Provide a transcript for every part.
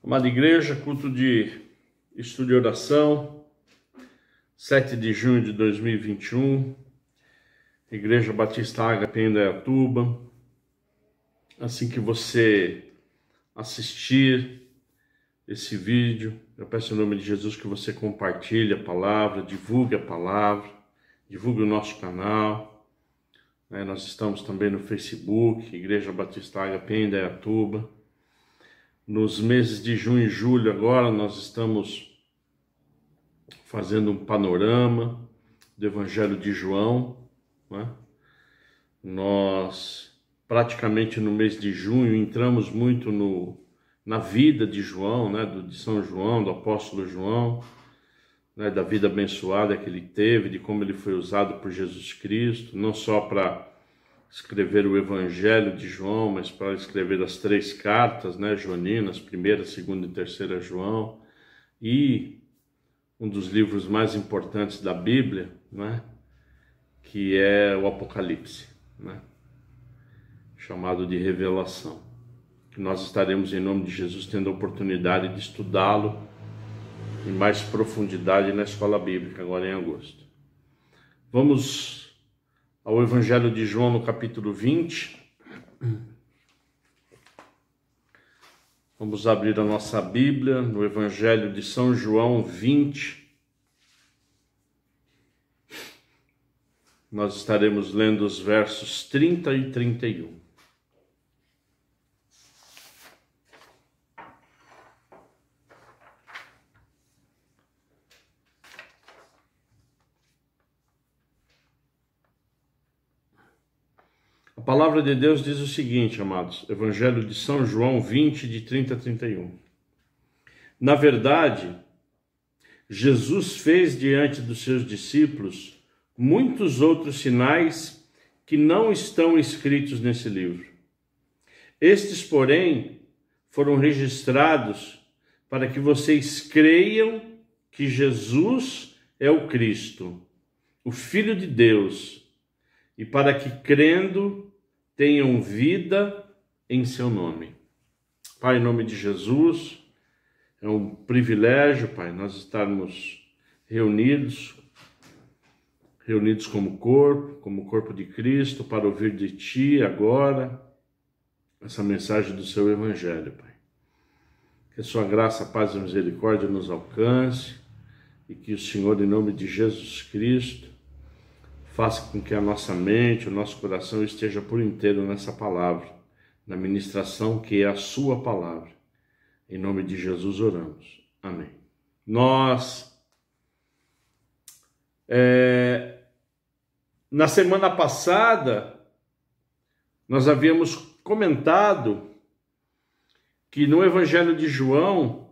Amada igreja, culto de estudo e oração, 7 de junho de 2021, Igreja Batista Ágape em Indaiatuba. Assim que você assistir esse vídeo, eu peço em nome de Jesus que você compartilhe a palavra, divulgue o nosso canal. Nós estamos também no Facebook, Igreja Batista Ágape em Indaiatuba. Nos meses de junho e julho agora nós estamos fazendo um panorama do Evangelho de João, Nós praticamente no mês de junho entramos muito na vida de João, de São João, do apóstolo João, da vida abençoada que ele teve, de como ele foi usado por Jesus Cristo, não só para escrever o Evangelho de João, mas para escrever as 3 cartas, joaninas, 1ª, 2ª e 3ª João, e um dos livros mais importantes da Bíblia, que é o Apocalipse, chamado de Revelação, que nós estaremos em nome de Jesus tendo a oportunidade de estudá-lo em mais profundidade na escola bíblica, agora em agosto. Vamos ao Evangelho de João no capítulo 20. Vamos abrir a nossa Bíblia no Evangelho de São João 20. Nós estaremos lendo os versos 30 e 31. A palavra de Deus diz o seguinte, amados, Evangelho de São João 20, de 30 a 31. Na verdade, Jesus fez diante dos seus discípulos muitos outros sinais que não estão escritos nesse livro. Estes, porém, foram registrados para que vocês creiam que Jesus é o Cristo, o Filho de Deus, e para que, crendo, tenham vida em seu nome. Pai, em nome de Jesus, é um privilégio, Pai, nós estarmos reunidos como corpo de Cristo, para ouvir de Ti agora essa mensagem do Seu Evangelho, Pai. Que a Sua graça, paz e misericórdia nos alcance e que o Senhor, em nome de Jesus Cristo, faça com que a nossa mente, o nosso coração esteja por inteiro nessa palavra, na ministração que é a Sua palavra. Em nome de Jesus oramos. Amém. Na semana passada, nós havíamos comentado que no Evangelho de João,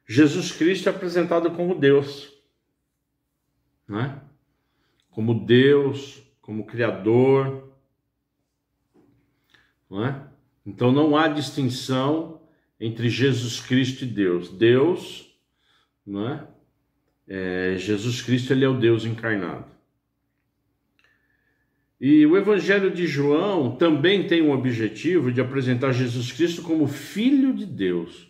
Jesus Cristo é apresentado como Deus, como Deus, como Criador, Então não há distinção entre Jesus Cristo e Deus. Deus, Jesus Cristo, ele é o Deus encarnado. E o Evangelho de João também tem o objetivo de apresentar Jesus Cristo como Filho de Deus.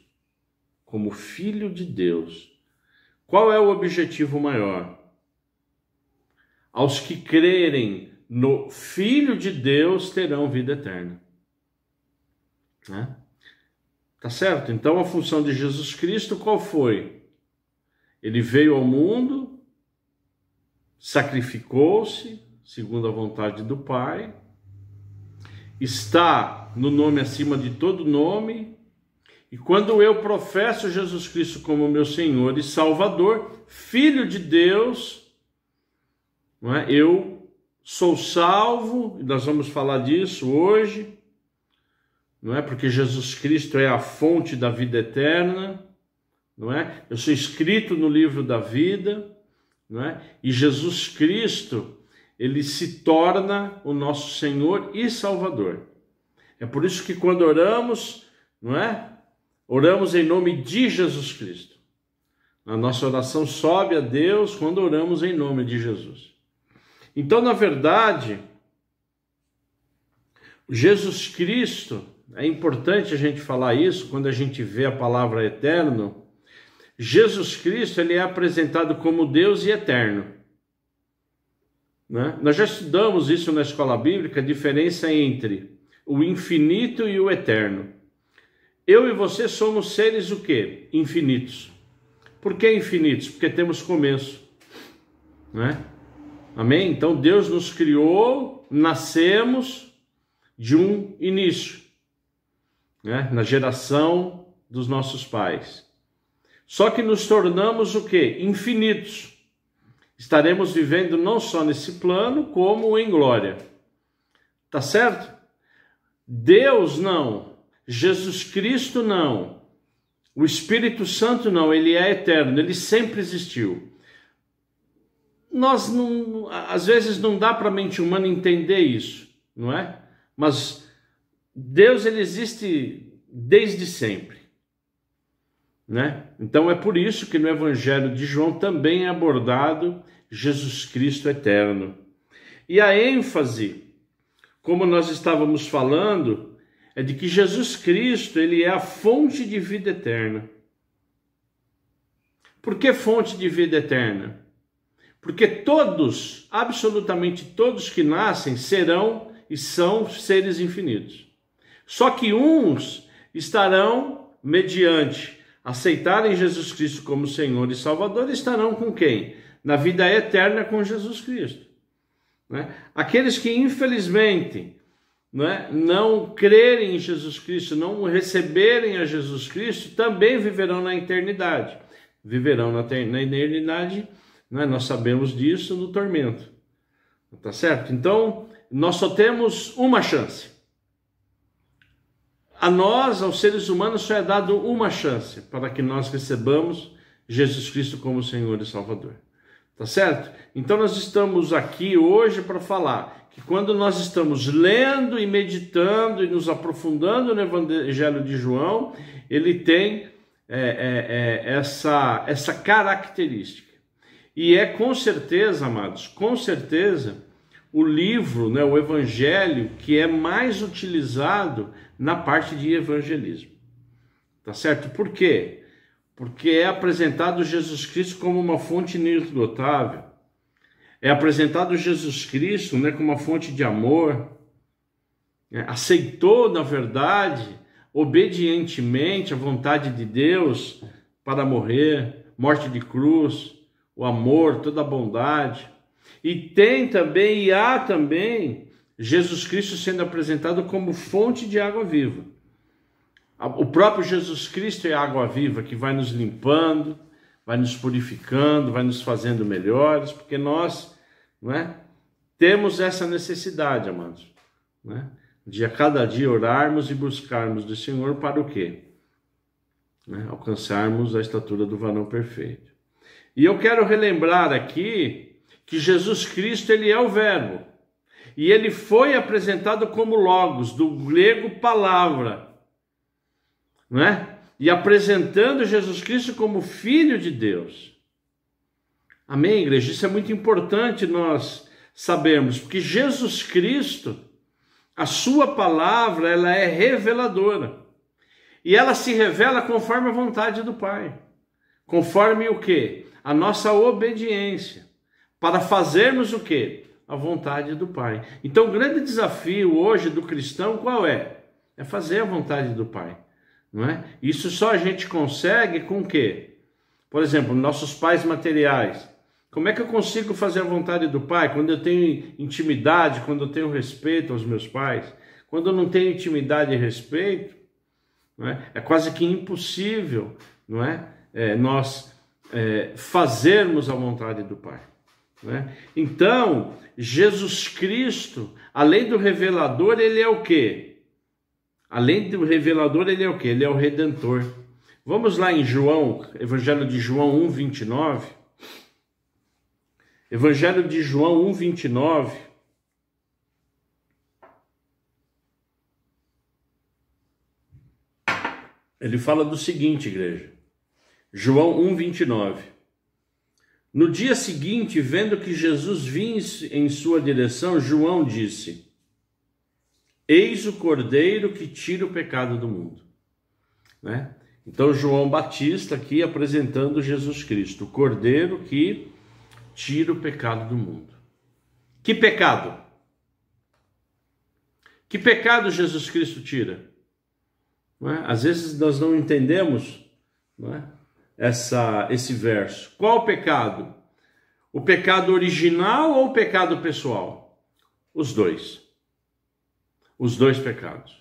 Como Filho de Deus. Qual é o objetivo maior? Aos que crerem no Filho de Deus terão vida eterna. Tá certo? Então a função de Jesus Cristo qual foi? Ele veio ao mundo, sacrificou-se, segundo a vontade do Pai, está no nome acima de todo nome, e quando eu professo Jesus Cristo como meu Senhor e Salvador, Filho de Deus, eu sou salvo, e nós vamos falar disso hoje, porque Jesus Cristo é a fonte da vida eterna, eu sou escrito no livro da vida, e Jesus Cristo, ele se torna o nosso Senhor e Salvador. É por isso que quando oramos, oramos em nome de Jesus Cristo. A nossa oração sobe a Deus quando oramos em nome de Jesus. Então, na verdade, Jesus Cristo, é importante a gente falar isso quando a gente vê a palavra eterno. Jesus Cristo, ele é apresentado como Deus e eterno, né? Nós já estudamos isso na escola bíblica, a diferença entre o infinito e o eterno. Eu e você somos seres o quê? Infinitos. Por que infinitos? Porque temos começo, né? Amém? Então Deus nos criou, nascemos de um início, né? Na geração dos nossos pais. Só que nos tornamos o quê? Infinitos. Estaremos vivendo não só nesse plano, como em glória. Tá certo? Deus não. Jesus Cristo não. O Espírito Santo não. Ele é eterno. Ele sempre existiu. Nós não, às vezes não dá para a mente humana entender isso, não é? Mas Deus, ele existe desde sempre, né? Então é por isso que no Evangelho de João também é abordado Jesus Cristo eterno. E a ênfase, como nós estávamos falando, é de que Jesus Cristo, ele é a fonte de vida eterna. Por que fonte de vida eterna? Porque todos, absolutamente todos que nascem serão e são seres infinitos. Só que uns estarão mediante aceitarem Jesus Cristo como Senhor e Salvador, estarão com quem? Na vida eterna com Jesus Cristo, né? Aqueles que infelizmente, né, não crerem em Jesus Cristo, não receberem a Jesus Cristo, também viverão na eternidade. Viverão na eternidade, né, nós sabemos disso, no tormento. Tá certo? Então, nós só temos uma chance. A nós, aos seres humanos, só é dado uma chance para que nós recebamos Jesus Cristo como Senhor e Salvador. Tá certo? Então nós estamos aqui hoje para falar que quando nós estamos lendo e meditando e nos aprofundando no Evangelho de João, ele tem essa característica. E é com certeza, amados, com certeza, o livro, né, o Evangelho, que é mais utilizado na parte de evangelismo. Tá certo? Por quê? Porque é apresentado Jesus Cristo como uma fonte inesgotável. É apresentado Jesus Cristo, né, como uma fonte de amor. Aceitou, na verdade, obedientemente a vontade de Deus para morrer, morte de cruz, o amor, toda a bondade. E tem também, e há também, Jesus Cristo sendo apresentado como fonte de água viva. O próprio Jesus Cristo é a água viva que vai nos limpando, vai nos purificando, vai nos fazendo melhores, porque nós, não é, temos essa necessidade, amados, né, de a cada dia orarmos e buscarmos do Senhor para o quê? Né, alcançarmos a estatura do varão perfeito. E eu quero relembrar aqui que Jesus Cristo, ele é o Verbo. E ele foi apresentado como Logos, do grego palavra, não é? E apresentando Jesus Cristo como Filho de Deus. Amém, igreja? Isso é muito importante nós sabermos, porque Jesus Cristo, a sua palavra, ela é reveladora. E ela se revela conforme a vontade do Pai. Conforme o quê? A nossa obediência. Para fazermos o quê? A vontade do Pai. Então o grande desafio hoje do cristão qual é? É fazer a vontade do Pai, não é? Isso só a gente consegue com o quê? Por exemplo, nossos pais materiais. Como é que eu consigo fazer a vontade do Pai? Quando eu tenho intimidade, quando eu tenho respeito aos meus pais. Quando eu não tenho intimidade e respeito, não é? É quase que impossível, não é? Nós fazermos a vontade do Pai. Né? Então, Jesus Cristo, além do revelador, ele é o quê? Além do revelador, ele é o quê? Ele é o Redentor. Vamos lá em João, Evangelho de João 1:29. Evangelho de João 1:29. Ele fala do seguinte, igreja. João 1:29. No dia seguinte, vendo que Jesus vinha em sua direção, João disse: Eis o Cordeiro que tira o pecado do mundo. Né? Então, João Batista aqui apresentando Jesus Cristo, o Cordeiro que tira o pecado do mundo. Que pecado? Que pecado Jesus Cristo tira? Não é? Às vezes nós não entendemos, não é? Esse verso. Qual o pecado? O pecado original ou o pecado pessoal? Os dois. Os dois pecados.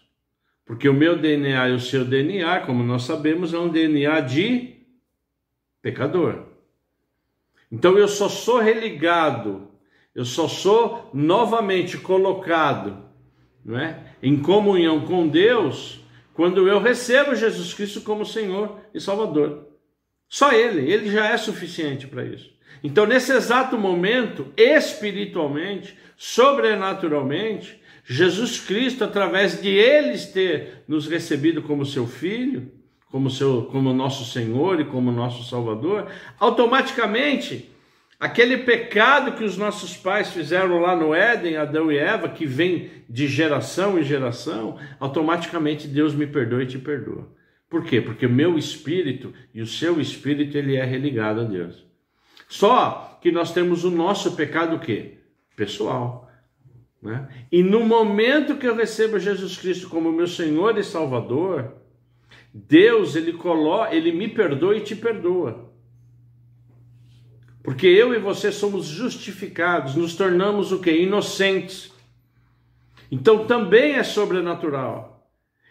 Porque o meu DNA e o seu DNA, como nós sabemos, é um DNA de pecador. Então eu só sou religado, eu só sou novamente colocado, não é, em comunhão com Deus quando eu recebo Jesus Cristo como Senhor e Salvador. Só Ele já é suficiente para isso. Então, nesse exato momento, espiritualmente, sobrenaturalmente, Jesus Cristo, através de Ele ter nos recebido como seu Filho, como nosso Senhor e como nosso Salvador, automaticamente, aquele pecado que os nossos pais fizeram lá no Éden, Adão e Eva, que vem de geração em geração, automaticamente Deus me perdoa e te perdoa. Por quê? Porque o meu espírito e o seu espírito, ele é religado a Deus. Só que nós temos o nosso pecado o quê? Pessoal. Né? E no momento que eu recebo Jesus Cristo como meu Senhor e Salvador, Deus, ele me perdoa e te perdoa. Porque eu e você somos justificados, nos tornamos o quê? Inocentes. Então também é sobrenatural.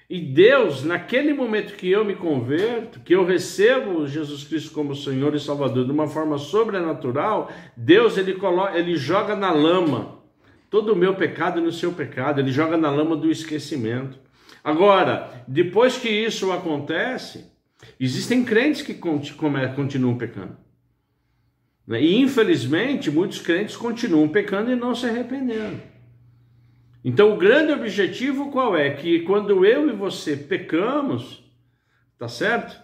E Deus, naquele momento que eu me converto, que eu recebo Jesus Cristo como Senhor e Salvador de uma forma sobrenatural, Deus ele joga na lama todo o meu pecado e no seu pecado, ele joga na lama do esquecimento. Agora, depois que isso acontece, existem crentes que continuam pecando. E infelizmente, muitos crentes continuam pecando e não se arrependendo. Então, o grande objetivo qual é? Que quando eu e você pecamos, tá certo?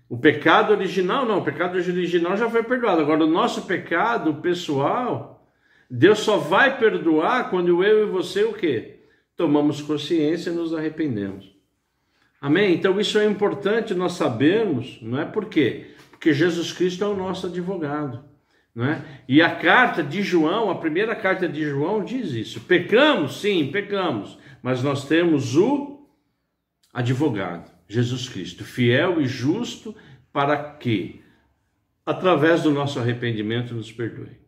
O pecado original, não, o pecado original já foi perdoado. Agora, o nosso pecado pessoal, Deus só vai perdoar quando eu e você o quê? Tomamos consciência e nos arrependemos. Amém? Então, isso é importante nós sabermos, não é por quê? Porque Jesus Cristo é o nosso advogado. Não é? E a carta de João, a primeira carta de João diz isso. Pecamos? Sim, pecamos. Mas nós temos o advogado, Jesus Cristo, fiel e justo para que, através do nosso arrependimento, nos perdoe.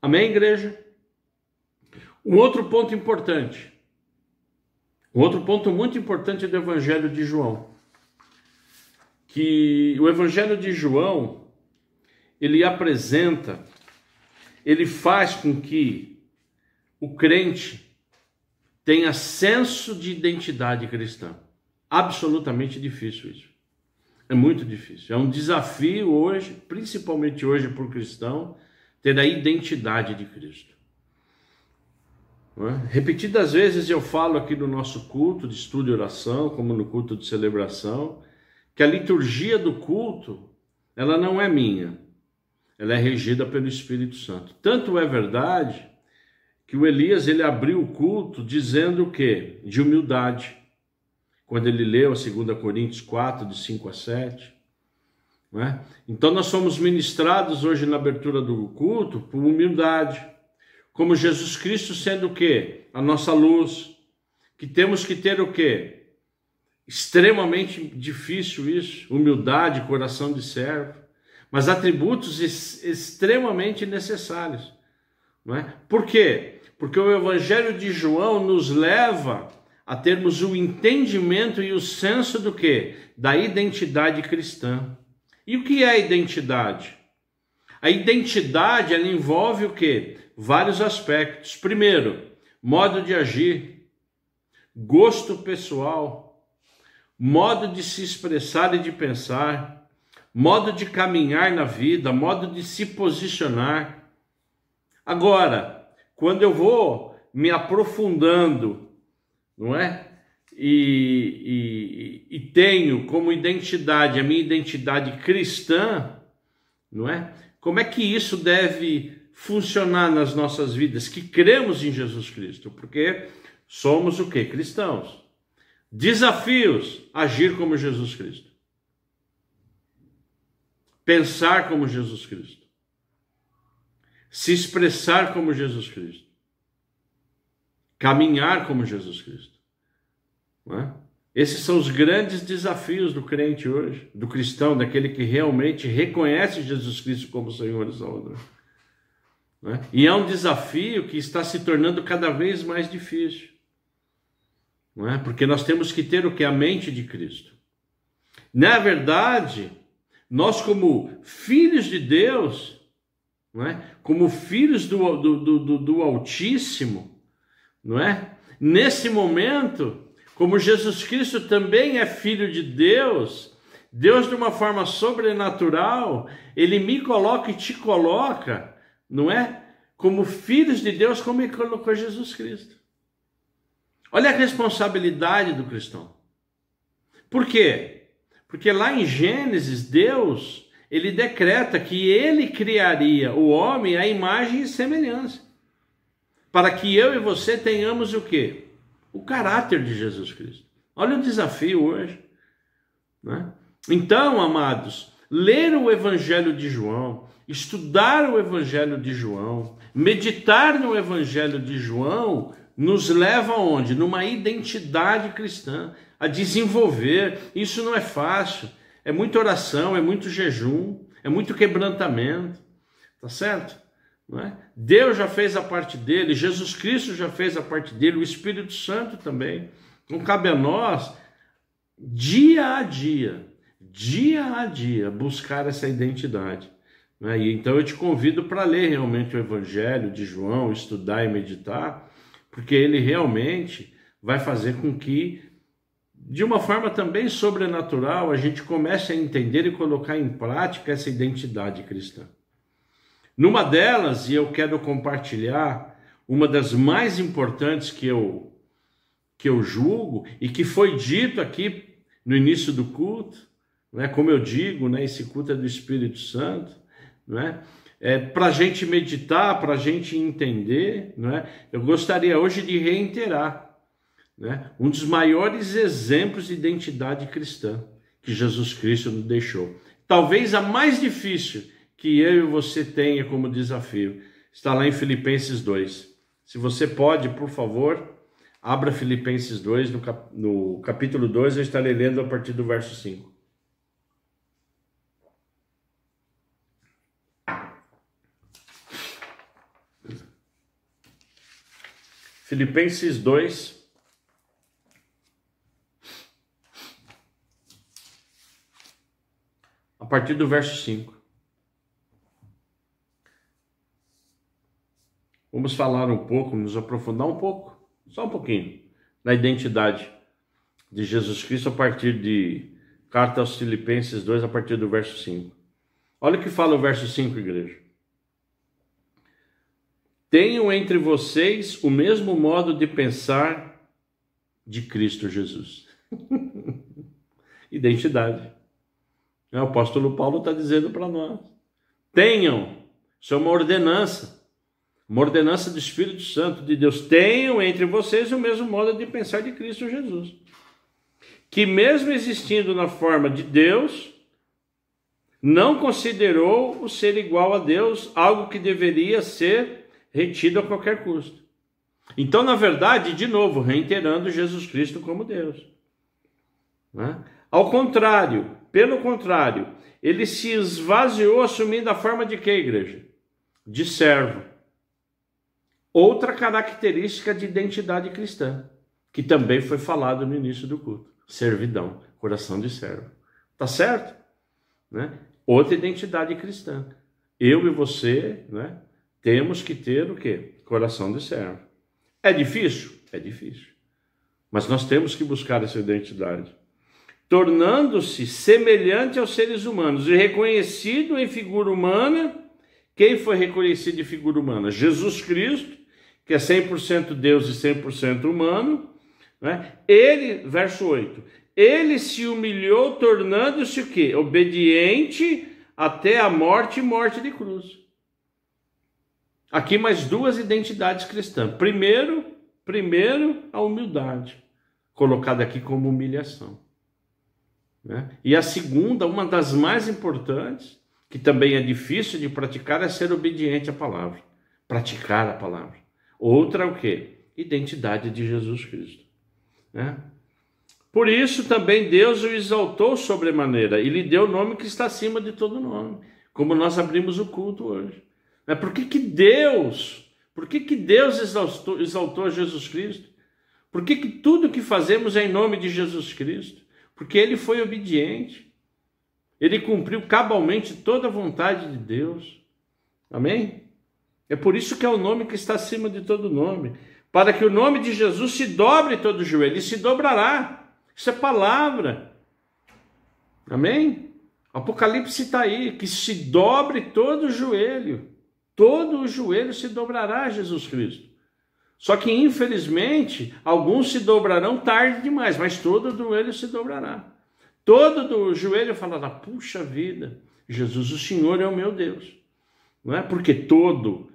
Amém, igreja? Um outro ponto importante. Um outro ponto muito importante do Evangelho de João. Que o Evangelho de João, ele apresenta, ele faz com que o crente tenha senso de identidade cristã. Absolutamente difícil isso. É muito difícil. É um desafio hoje, principalmente hoje para o cristão, ter a identidade de Cristo. Repetidas vezes eu falo aqui no nosso culto de estudo e oração, como no culto de celebração, que a liturgia do culto, ela não é minha. Ela é regida pelo Espírito Santo. Tanto é verdade que o Elias, ele abriu o culto dizendo o quê? De humildade. Quando ele leu a 2 Coríntios 4, de 5 a 7. Não é? Então nós somos ministrados hoje na abertura do culto por humildade. Como Jesus Cristo sendo o quê? A nossa luz. Que temos que ter o quê? Extremamente difícil isso. Humildade, coração de servo. Mas atributos extremamente necessários. Não é? Por quê? Porque o Evangelho de João nos leva a termos o entendimento e o senso do quê? Da identidade cristã. E o que é a identidade? A identidade, ela envolve o quê? Vários aspectos. Primeiro, modo de agir, gosto pessoal, modo de se expressar e de pensar, modo de caminhar na vida, modo de se posicionar. Agora, quando eu vou me aprofundando, não é? E tenho como identidade, a minha identidade cristã, não é? Como é que isso deve funcionar nas nossas vidas, que cremos em Jesus Cristo? Porque Somos o quê? Cristãos. Desafios: agir como Jesus Cristo. Pensar como Jesus Cristo. Se expressar como Jesus Cristo. Caminhar como Jesus Cristo. Não é? Esses são os grandes desafios do crente hoje, do cristão, daquele que realmente reconhece Jesus Cristo como Senhor e Salvador. Não é? E é um desafio que está se tornando cada vez mais difícil. Não é? Porque nós temos que ter o que? A mente de Cristo. Na verdade, nós como filhos de Deus, não é? Como filhos do Altíssimo, não é? Nesse momento, como Jesus Cristo também é Filho de Deus, Deus de uma forma sobrenatural, Ele me coloca e te coloca, não é? Como filhos de Deus, como Ele colocou Jesus Cristo. Olha a responsabilidade do cristão. Por quê? Porque lá em Gênesis, Deus, Ele decreta que Ele criaria o homem à imagem e semelhança. Para que eu e você tenhamos o quê? O caráter de Jesus Cristo. Olha o desafio hoje. Né? Então, amados, ler o Evangelho de João, estudar o Evangelho de João, meditar no Evangelho de João, nos leva aonde? Numa identidade cristã, a desenvolver. Isso não é fácil. É muita oração, é muito jejum, é muito quebrantamento. Tá certo? Não é? Deus já fez a parte dele, Jesus Cristo já fez a parte dele, o Espírito Santo também. Então cabe a nós, dia a dia, buscar essa identidade. Não é? E então eu te convido para ler realmente o Evangelho de João, estudar e meditar, porque ele realmente vai fazer com que, de uma forma também sobrenatural, a gente comece a entender e colocar em prática essa identidade cristã. Numa delas, e eu quero compartilhar, uma das mais importantes que eu julgo, e que foi dito aqui no início do culto, né? Como eu digo, né? Esse culto é do Espírito Santo, né? Para a gente meditar, para a gente entender, né? Eu gostaria hoje de reiterar, né? Um dos maiores exemplos de identidade cristã que Jesus Cristo nos deixou. Talvez a mais difícil que eu e você tenha como desafio, está lá em Filipenses 2. Se você pode, por favor, abra Filipenses 2, no capítulo 2, eu estarei lendo a partir do verso 5. Filipenses 2, a partir do verso 5. Vamos falar um pouco, nos aprofundar um pouco, só um pouquinho, na identidade de Jesus Cristo a partir de Carta aos Filipenses 2, a partir do verso 5. Olha o que fala o verso 5, igreja. Tenham entre vocês o mesmo modo de pensar de Cristo Jesus. Identidade. O apóstolo Paulo está dizendo para nós. Tenham, isso é uma ordenança do Espírito Santo de Deus. Tenham entre vocês o mesmo modo de pensar de Cristo Jesus. Que mesmo existindo na forma de Deus, não considerou o ser igual a Deus algo que deveria ser retido a qualquer custo. Então, na verdade, de novo, reiterando Jesus Cristo como Deus. Né? Pelo contrário, ele se esvaziou assumindo a forma de quê, igreja? De servo. Outra característica de identidade cristã, que também foi falado no início do culto. Servidão, coração de servo. Tá certo? Né? Outra identidade cristã. Eu e você, né, temos que ter o quê? Coração de servo. É difícil? É difícil. Mas nós temos que buscar essa identidade. Tornando-se semelhante aos seres humanos e reconhecido em figura humana. Quem foi reconhecido em figura humana? Jesus Cristo, que é 100% Deus e 100% humano. Né? Ele, verso 8, ele se humilhou tornando-se o quê? Obediente até a morte e morte de cruz. Aqui mais duas identidades cristãs. Primeiro, Primeiro, a humildade, colocada aqui como humilhação, né? E a segunda, uma das mais importantes, que também é difícil de praticar, é ser obediente à palavra, praticar a palavra. Outra é o quê? Identidade de Jesus Cristo, né? Por isso também Deus o exaltou sobremaneira e lhe deu o nome que está acima de todo nome, como nós abrimos o culto hoje. Por que Deus exaltou Jesus Cristo? Por que tudo que fazemos é em nome de Jesus Cristo? Porque ele foi obediente. Ele cumpriu cabalmente toda a vontade de Deus. Amém? É por isso que é o nome que está acima de todo nome. Para que o nome de Jesus se dobre todo o joelho. E se dobrará. Isso é palavra. Amém? Apocalipse está aí. Que se dobre todo o joelho. Todo o joelho se dobrará a Jesus Cristo. Só que, infelizmente, alguns se dobrarão tarde demais, mas todo o joelho se dobrará. Todo o joelho falará, puxa vida, Jesus, o Senhor é o meu Deus. Não é? Porque todo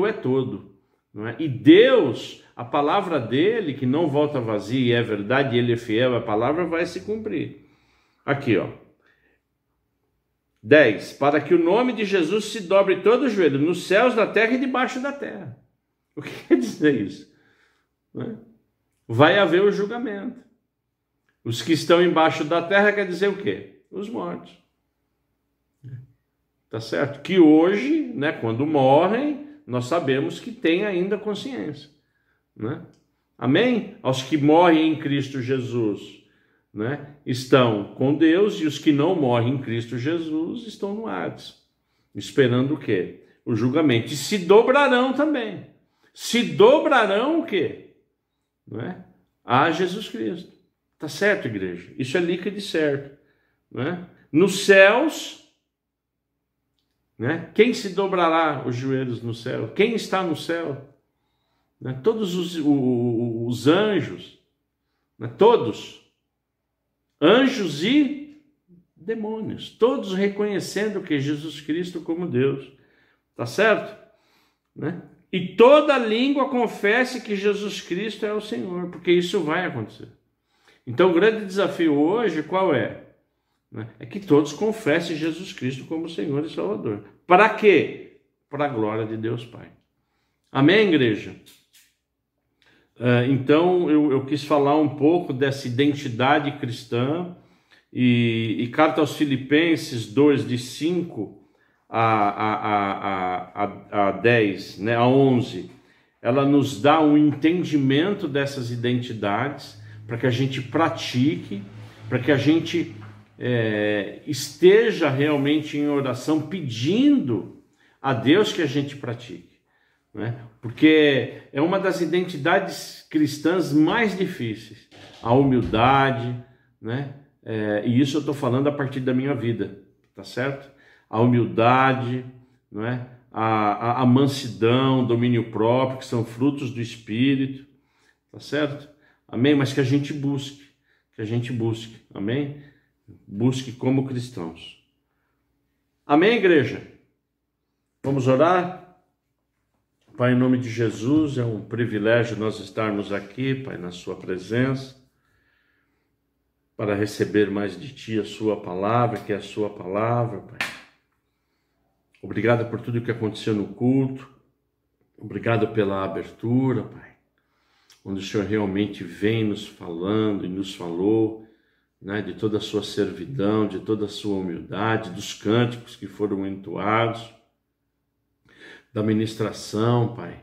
é todo. Não é? E Deus, a palavra dele, que não volta vazia e é verdade, ele é fiel, a palavra vai se cumprir. Aqui, ó. 10. Para que o nome de Jesus se dobre todo o joelho, nos céus, na terra e debaixo da terra. O que quer dizer isso? Vai haver o julgamento. Os que estão embaixo da terra quer dizer o quê? Os mortos. Tá certo? Que hoje, né, quando morrem, nós sabemos que tem ainda consciência. Né? Amém? Aos que morrem em Cristo Jesus, né, estão com Deus, e os que não morrem em Cristo Jesus estão no Hades. Esperando o quê? O julgamento. E se dobrarão também. Se dobrarão o quê? Não é? A Jesus Cristo. Tá certo, igreja? Isso é líquido e certo. Não é? Nos céus, né? Quem se dobrará os joelhos no céu? Quem está no céu? Né? Todos os anjos, né? Todos, anjos e demônios, todos reconhecendo que Jesus Cristo como Deus. Tá certo? Né? E toda língua confesse que Jesus Cristo é o Senhor, porque isso vai acontecer. Então o grande desafio hoje qual é? É que todos confessem Jesus Cristo como Senhor e Salvador. Para quê? Para a glória de Deus Pai. Amém, igreja? Então eu quis falar um pouco dessa identidade cristã e carta aos Filipenses 2, de 5 a 10, né, a 11, ela nos dá um entendimento dessas identidades para que a gente pratique, para que a gente esteja realmente em oração pedindo a Deus que a gente pratique, né? Porque é uma das identidades cristãs mais difíceis, a humildade, né? E isso eu estou falando a partir da minha vida, tá certo? A humildade, não é? A mansidão, domínio próprio, que são frutos do Espírito, tá certo? Amém? Mas que a gente busque, amém? Busque como cristãos. Amém, igreja? Vamos orar? Pai, em nome de Jesus, é um privilégio nós estarmos aqui, Pai, na sua presença, para receber mais de Ti a sua palavra, que é a sua palavra, Pai. Obrigado por tudo que aconteceu no culto. Obrigado pela abertura, Pai, onde o Senhor realmente vem nos falando e nos falou, né, de toda a sua servidão, de toda a sua humildade, dos cânticos que foram entoados, da ministração, Pai,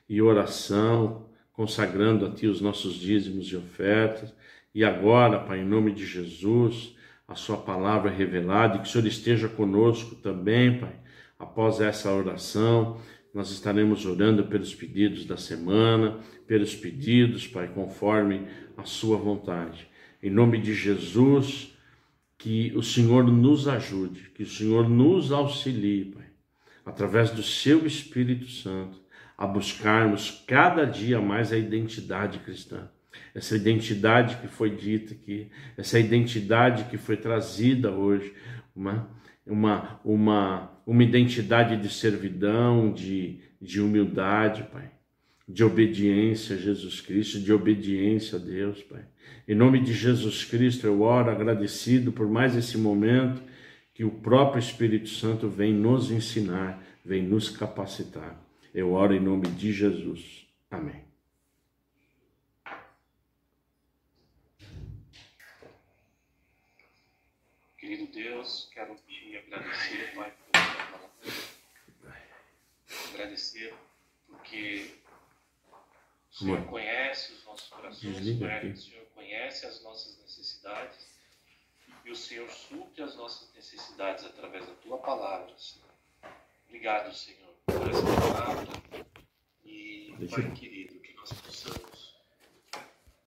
e oração, consagrando a Ti os nossos dízimos e ofertas. E agora, Pai, em nome de Jesus, a sua palavra revelada, e que o Senhor esteja conosco também, Pai. Após essa oração, nós estaremos orando pelos pedidos da semana, pelos pedidos, Pai, conforme a sua vontade. Em nome de Jesus, que o Senhor nos ajude, que o Senhor nos auxilie, Pai, através do seu Espírito Santo, a buscarmos cada dia mais a identidade cristã. Essa identidade que foi dita aqui, essa identidade que foi trazida hoje, uma identidade de servidão, de humildade, Pai. de obediência a Jesus Cristo, de obediência a Deus, Pai. Em nome de Jesus Cristo, eu oro agradecido por mais esse momento que o próprio Espírito Santo vem nos ensinar, vem nos capacitar. Eu oro em nome de Jesus. Amém. Querido Deus, quero te agradecer, Pai, por tua palavra. Agradecer porque o Senhor conhece os nossos corações, o Senhor conhece as nossas necessidades e o Senhor supre as nossas necessidades através da tua palavra, Senhor. Obrigado, Senhor, por essa palavra e, Pai querido, que nós possamos